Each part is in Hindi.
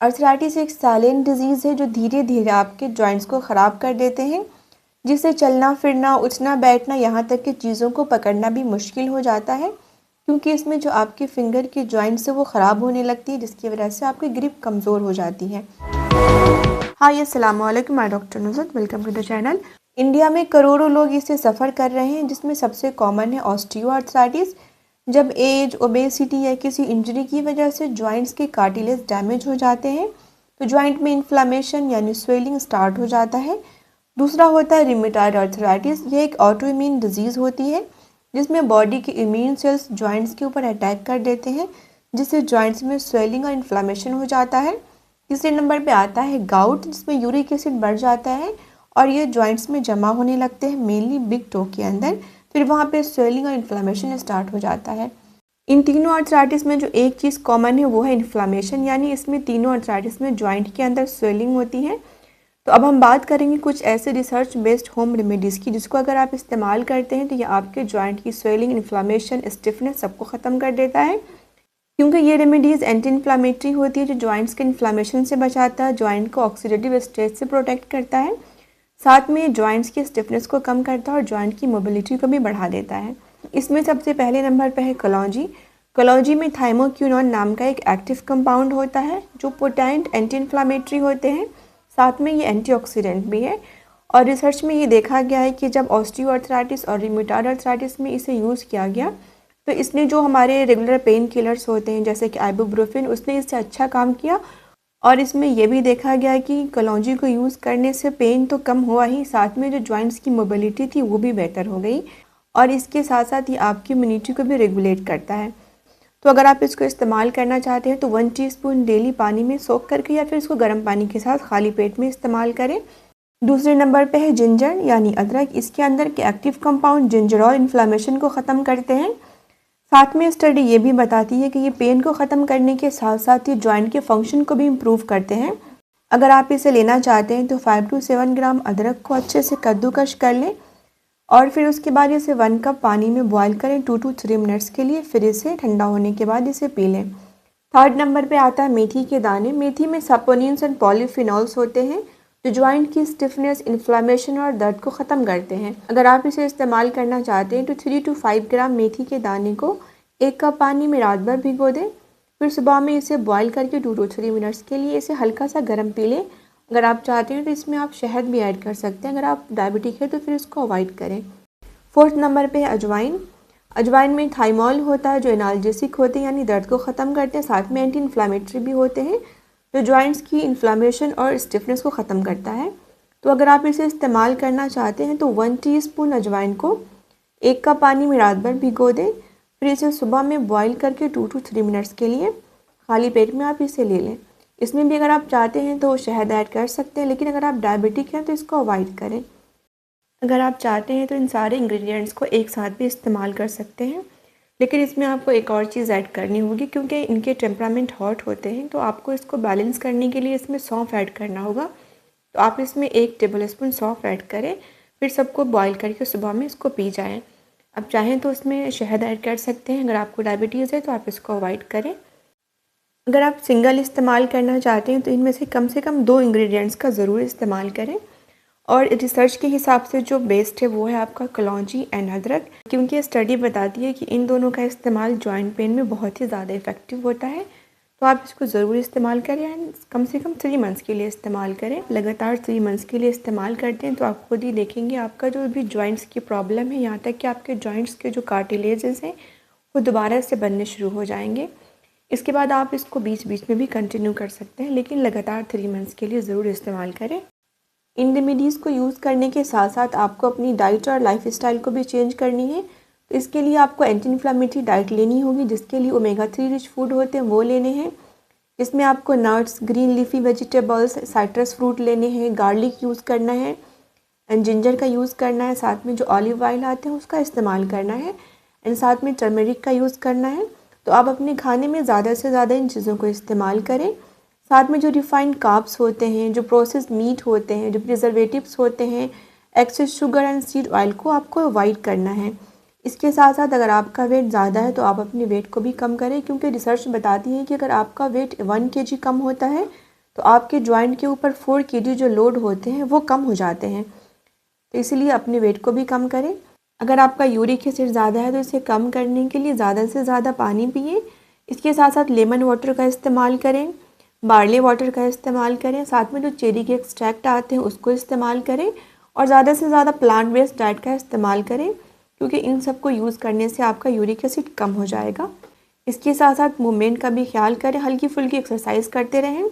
अर्थराइटिस एक साइलेंट डिजीज़ है जो धीरे धीरे आपके जॉइंट्स को ख़राब कर देते हैं, जिससे चलना फिरना, उठना बैठना, यहाँ तक कि चीज़ों को पकड़ना भी मुश्किल हो जाता है, क्योंकि इसमें जो आपके फिंगर की जॉइंट्स है वो ख़राब होने लगती है, जिसकी वजह से आपकी ग्रिप कमज़ोर हो जाती है। हाय, अस्सलाम वालेकुम, मैं doctor Nusrat, welcome to the channel. India में करोड़ों लोग इससे सफ़र कर रहे हैं, जिसमें सबसे कॉमन है ऑस्टियोआर्थराइटिस। जब एज, ओबेसिटी या किसी इंजरी की वजह से जॉइंट्स के कार्टिलेज डैमेज हो जाते हैं तो जॉइंट में इन्फ्लामेशन यानी स्वेलिंग स्टार्ट हो जाता है। दूसरा होता है रिमेटॉइड आर्थराइटिस। यह एक ऑटोइम्यून डिजीज़ होती है जिसमें बॉडी के इम्यून सेल्स जॉइंट्स के ऊपर अटैक कर देते हैं, जिससे जॉइंट्स में स्वेलिंग और इन्फ्लामेशन हो जाता है। तीसरे नंबर पे आता है गाउट, जिसमें यूरिक एसिड बढ़ जाता है और ये जॉइंट्स में जमा होने लगते हैं, मेनली बिग टो के अंदर। फिर वहाँ पे स्वेलिंग और इन्फ्लामेशन स्टार्ट हो जाता है। इन तीनों आर्थराइटिस में जो एक चीज़ कॉमन है वो है इन्फ्लामेशन, यानी इसमें तीनों आर्थराइटिस में जॉइंट के अंदर स्वेलिंग होती है। तो अब हम बात करेंगे कुछ ऐसे रिसर्च बेस्ड होम रेमेडीज़ की, जिसको अगर आप इस्तेमाल करते हैं तो ये आपके जॉइंट की स्वेलिंग, इन्फ्लामेशन, स्टिफनेस सबको ख़त्म कर देता है। क्योंकि ये रेमेडीज़ एंटी इन्फ्लामेटरी होती है, जो जॉइंट्स के इन्फ्लामेशन से बचाता है, जॉइंट को ऑक्सीडेटिव स्ट्रेस से प्रोटेक्ट करता है, साथ में जॉइंट्स की स्टिफनेस को कम करता है और जॉइंट की मोबिलिटी को भी बढ़ा देता है। इसमें सबसे पहले नंबर पर है कलौंजी। कलौंजी में थाइमोक्विनोन नाम का एक एक्टिव कंपाउंड होता है जो पोटेंट एंटी इन्फ्लामेटरी होते हैं, साथ में ये एंटीऑक्सीडेंट भी है। और रिसर्च में ये देखा गया है कि जब ऑस्टियोआर्थराइटिस और रिमेटॉइड आर्थराइटिस में इसे यूज़ किया गया तो इसने जो हमारे रेगुलर पेन किलर्स होते हैं जैसे कि आइबुप्रोफेन, उसने इससे अच्छा काम किया। और इसमें यह भी देखा गया कि कलौंजी को यूज़ करने से पेन तो कम हुआ ही, साथ में जो जॉइंट्स की मोबिलिटी थी वो भी बेहतर हो गई। और इसके साथ साथ ये आपकी इम्यूनिटी को भी रेगुलेट करता है। तो अगर आप इसको इस्तेमाल करना चाहते हैं तो 1 टीस्पून डेली पानी में सोख करके या फिर इसको गर्म पानी के साथ खाली पेट में इस्तेमाल करें। दूसरे नंबर पे है जिंजर यानी अदरक। इसके अंदर के एक्टिव कंपाउंड जिंजरॉल इन्फ्लामेशन को ख़त्म करते हैं। साथ में स्टडी ये भी बताती है कि ये पेन को ख़त्म करने के साथ साथ ही जॉइंट के फंक्शन को भी इम्प्रूव करते हैं। अगर आप इसे लेना चाहते हैं तो 5 to 7 ग्राम अदरक को अच्छे से कद्दूकश कर लें और फिर उसके बाद इसे 1 कप पानी में बॉईल करें 2 to 3 मिनट्स के लिए, फिर इसे ठंडा होने के बाद इसे पी लें। थर्ड नंबर पे आता है मेथी के दाने। मेथी में सपोनिन्स एंड पॉलीफिनॉल्स होते हैं जो जॉइंट की स्टिफनेस, इन्फ्लामेशन और दर्द को ख़त्म करते हैं। अगर आप इसे इस्तेमाल करना चाहते हैं तो 3 to 5 ग्राम मेथी के दाने को 1 कप पानी में रात भर भिगो दें, फिर सुबह में इसे बॉईल करके 2 to 3 मिनट्स के लिए इसे हल्का सा गर्म पी लें। अगर आप चाहते हैं तो इसमें आप शहद भी ऐड कर सकते हैं। अगर आप डायबिटिक है तो फिर इसको अवॉइड करें। फोर्थ नंबर पे है अजवाइन। अजवाइन में थाइमोल होता है जो एनाल्जेसिक होते हैं, यानी दर्द को ख़त्म करते हैं, साथ में एंटी इन्फ्लामेटरी भी होते हैं जो जॉइंट्स की इन्फ्लामेशन और स्टिफनेस को ख़त्म करता है। तो अगर आप इसे इस्तेमाल करना चाहते हैं तो 1 टीस्पून अजवाइन को 1 कप पानी में रात भर भिगो दें, फिर इसे सुबह में बॉईल करके 2 to 3 मिनट्स के लिए खाली पेट में आप इसे ले लें। इसमें भी अगर आप चाहते हैं तो शहद ऐड कर सकते हैं, लेकिन अगर आप डायबिटिक हैं तो इसको अवॉइड करें। अगर आप चाहते हैं तो इन सारे इंग्रेडिएंट्स को एक साथ भी इस्तेमाल कर सकते हैं, लेकिन इसमें आपको एक और चीज़ ऐड करनी होगी क्योंकि इनके टेम्परामेंट हॉट होते हैं, तो आपको इसको बैलेंस करने के लिए इसमें सौंफ ऐड करना होगा। तो आप इसमें 1 टेबल स्पून सौंफ ऐड करें, फिर सबको बॉईल करके सुबह में इसको पी जाएँ। आप चाहें तो उसमें शहद ऐड कर सकते हैं। अगर आपको डायबिटीज़ है तो आप इसको अवॉइड करें। अगर आप सिंगल इस्तेमाल करना चाहते हैं तो इनमें से कम 2 इंग्रेडिएंट्स का ज़रूर इस्तेमाल करें। और रिसर्च के हिसाब से जो बेस्ट है वो है आपका कलौंजी एंड अदरक, क्योंकि स्टडी बताती है कि इन दोनों का इस्तेमाल जॉइंट पेन में बहुत ही ज़्यादा इफेक्टिव होता है। तो आप इसको ज़रूर इस्तेमाल करें एंड कम से कम 3 मंथ्स के लिए इस्तेमाल करें। लगातार 3 मंथ्स के लिए इस्तेमाल करते हैं तो आप खुद ही देखेंगे आपका जो भी जॉइंट्स की प्रॉब्लम है, यहाँ तक कि आपके जॉइंट्स के जो कार्टिलेजेस हैं वो दोबारा से बनने शुरू हो जाएंगे। इसके बाद आप इसको बीच बीच में भी कंटिन्यू कर सकते हैं, लेकिन लगातार 3 मंथ्स के लिए ज़रूर इस्तेमाल करें। इन रेमेडीज़ को यूज़ करने के साथ साथ आपको अपनी डाइट और लाइफस्टाइल को भी चेंज करनी है। तो इसके लिए आपको एंटी इन्फ्लामेटरी डाइट लेनी होगी, जिसके लिए ओमेगा 3 रिच फूड होते हैं वो लेने हैं। इसमें आपको nuts, green leafy vegetables, citrus fruit लेने हैं, गार्लिक यूज़ करना है एंड जिंजर का यूज़ करना है, साथ में जो ऑलिव ऑयल आते हैं उसका इस्तेमाल करना है एंड साथ में टर्मरिक का यूज़ करना है। तो आप अपने खाने में ज़्यादा से ज़्यादा इन चीज़ों को इस्तेमाल करें। साथ में जो रिफाइंड कार्ब्स होते हैं, जो प्रोसेस्ड मीट होते हैं, जो प्रिजर्वेटिव्स होते हैं, excess sugar and seed oil को आपको अवॉइड करना है। इसके साथ साथ अगर आपका वेट ज़्यादा है तो आप अपने वेट को भी कम करें, क्योंकि रिसर्च बताती है कि अगर आपका वेट 1 kg कम होता है तो आपके जॉइंट के ऊपर 4 kg जो लोड होते हैं वो कम हो जाते हैं। तो इसीलिए अपने वेट को भी कम करें। अगर आपका यूरिक एसिड ज़्यादा है तो इसे कम करने के लिए ज़्यादा से ज़्यादा पानी पिए। इसके साथ साथ लेमन वाटर का इस्तेमाल करें, बार्ले वाटर का इस्तेमाल करें, साथ में जो चेरी के एक्सट्रैक्ट आते हैं उसको इस्तेमाल करें और ज़्यादा से ज़्यादा प्लांट बेस्ड डाइट का इस्तेमाल करें, क्योंकि इन सब को यूज़ करने से आपका यूरिक एसिड कम हो जाएगा। इसके साथ साथ मूवमेंट का भी ख्याल करें, हल्की फुल्की एक्सरसाइज करते रहें।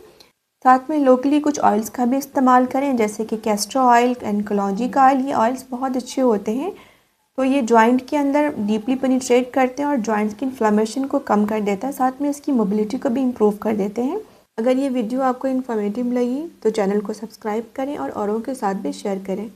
साथ में लोकली कुछ ऑयल्स का भी इस्तेमाल करें, जैसे कि कैस्टर ऑयल एंड कलौंजी का ऑयल। ये ऑयल्स बहुत अच्छे होते हैं, तो ये जॉइंट के अंदर डीपली पेनिट्रेट करते हैं और जॉइंट्स की इन्फ्लेमेशन को कम कर देता है, साथ में इसकी मोबिलिटी को भी इम्प्रूव कर देते हैं। अगर ये वीडियो आपको इन्फॉर्मेटिव लगी तो चैनल को सब्सक्राइब करें और औरों के साथ भी शेयर करें।